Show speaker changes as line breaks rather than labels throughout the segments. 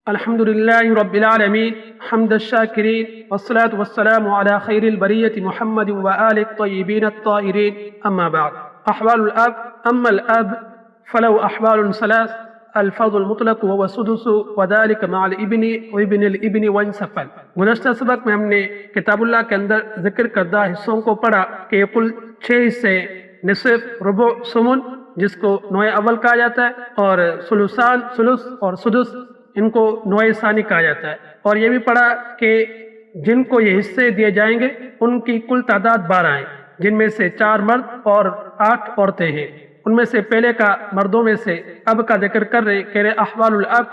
الحمد لله رب العالمين حمد الشاكرين والصلاة والسلام على خير البرية محمد وآل الطيبين الطاهرين أما بعد. أحوال الأب. أما الأب فله أحوال ثلاث: الفرض المطلق وهو السدس وذلك مع الابن وابن الابن وإن سفل. گزشتہ سبق میں ہم نے کتاب اللہ کے اندر ذکر کردہ حصوں کو پڑھا کہ کل 6 حصے: نصف، ربع، ثمن جس کو نوع اول کہا جاتا ہے، اور ثلثان، ثلث اور سدس ان کو نوع ثانی کہا جاتا ہے. اور یہ بھی پڑھا کہ جن کو یہ حصے دیے جائیں گے ان کی کل تعداد 12 ہیں، جن میں سے 4 مرد اور 8 عورتیں ہیں. ان میں سے پہلے کا مردوں میں سے اب کا ذکر کر رہے کہ احوال الاب.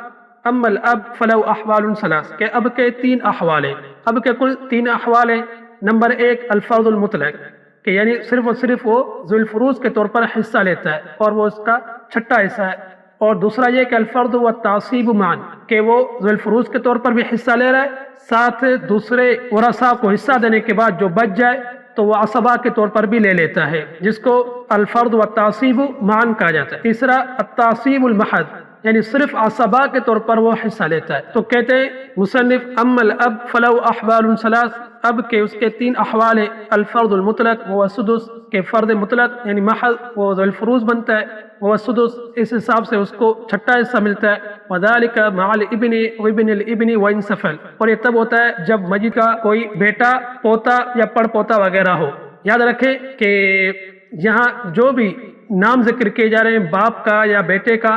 اما الاب فلو احوال ثلاث، کہ اب کے 3 احوال ہیں. اب کے کل 3 احوال ہیں. نمبر 1 الفرض المطلق، کہ یعنی صرف اور صرف وہ ذو الفروض کے طور پر حصہ لیتا ہے اور وہ اس کا چھٹا حصہ ہے. اور دوسرا یہ کہ الفرض والتعصیب معا، کہ وہ ذو الفروض کے طور پر بھی حصہ لے رہا ہے، ساتھ دوسرے ورثاء کو حصہ دینے کے بعد جو بچ جائے تو وہ عصبہ کے طور پر بھی لے لیتا ہے، جس کو الفرض والتعصیب معا کہا جاتا ہے. تیسرا التعصیب المحض، یعنی صرف عصبہ کے طور پر وہ حصہ لیتا ہے. تو کہتے ہیں مصنف اما الاب فلو احوال ثلاث، اب کے اس کے 3 احوال ہیں: الفرض المطلق وہ السدس، کہ فرد مطلق یعنی محض وہ ذو الفروض بنتا ہے، وہ السدس اس حساب سے اس کو چھٹا حصہ ملتا ہے. وذالک مع الابن وابن الابن وان سفل، اور یہ تب ہوتا ہے جب مجید کا کوئی بیٹا، پوتا یا پڑ پوتا وغیرہ ہو. یاد رکھیں کہ یہاں جو بھی نام ذکر کیے جا رہے ہیں باپ کا یا بیٹے کا،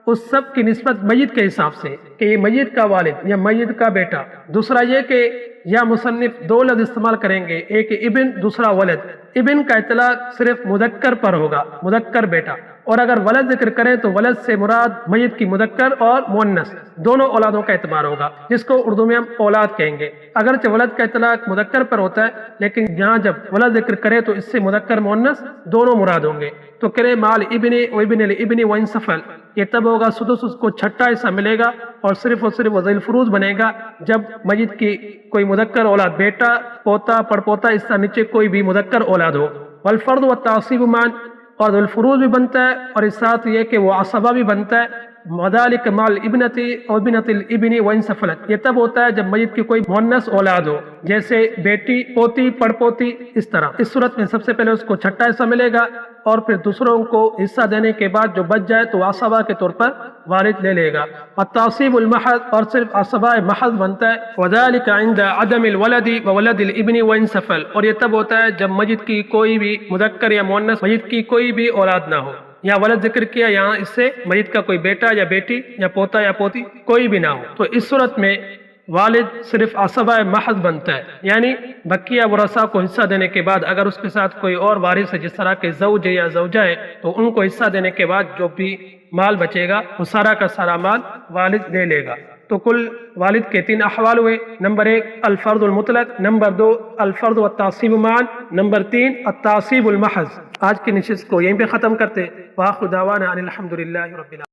اس سب کی نسبت میت کے حساب سے کہ یہ میت کا والد یا میت کا بیٹا. دوسرا یہ کہ یا مصنف 2 لفظ استعمال کریں گے، ایک ابن دوسرا ولد. ابن کا اطلاق صرف مذکر پر ہوگا، مذکر بیٹا، اور اگر ولد ذکر کریں تو ولد سے مراد میت کی مذکر اور مؤنث دونوں اولادوں کا اعتبار ہوگا، جس کو اردو میں ہم اولاد کہیں گے. اگرچہ ولد کا اطلاق مذکر پر ہوتا ہے لیکن یہاں جب ولد ذکر کرے تو اس سے مذکر مؤنث دونوں مراد ہوں گے. تو کرے مال ابن و ابن الابن وان سفل، یہ تب ہوگا سدس اس کو چھٹا حصہ ملے گا اور صرف ذو الفروض بنے گا جب میت کی کوئی مذکر اولاد، بیٹا، پوتا، پڑ پوتا، اس سے نیچے کوئی بھی مذکر اولاد ہو. والفرض والتعصیب معا، اور ذو الفروض بھی بنتا ہے اور اس ساتھ یہ کہ وہ عصبہ بھی بنتا ہے. وذالک مع الابنۃ اور بنت الابن وان سفلت، یہ تب ہوتا ہے جب میت کی کوئی مؤنث اولاد ہو، جیسے بیٹی، پوتی، پڑ پوتی. اس طرح اس صورت میں سب سے پہلے اس کو چھٹا حصہ ملے گا اور پھر دوسروں کو حصہ دینے کے بعد جو بچ جائے تو عصبہ کے طور پر والد لے لے گا. التعصیب المحض، اور صرف عصبہ محض بنتا ہے. وذالک عند عدم الولد وولد الابن وان سفل، اور یہ تب ہوتا ہے جب میت کی کوئی بھی مذکر یا مؤنث، میت کی کوئی بھی اولاد نہ ہو. یا ولد ذکر کیا، یہاں اس سے میت کا کوئی بیٹا یا بیٹی یا پوتا یا پوتی کوئی بھی نہ ہو. تو اس صورت میں والد صرف عصبہ محض بنتا ہے، یعنی بقیہ ورثاء کو حصہ دینے کے بعد اگر اس کے ساتھ کوئی اور وارث ہے جس طرح کے زوج یا زوجہ ہے تو ان کو حصہ دینے کے بعد جو بھی مال بچے گا وہ سارا کا سارا مال والد لے لے گا. تو کل والد کے 3 احوال ہوئے: نمبر 1 الفرض المطلق، نمبر 2 الفرض والتعصیب معا، نمبر 3 التعصیب المحض. آج کی نشست کو یہیں پہ ختم کرتے. وآخر دعوانا ان الحمد للہ رب العالمین.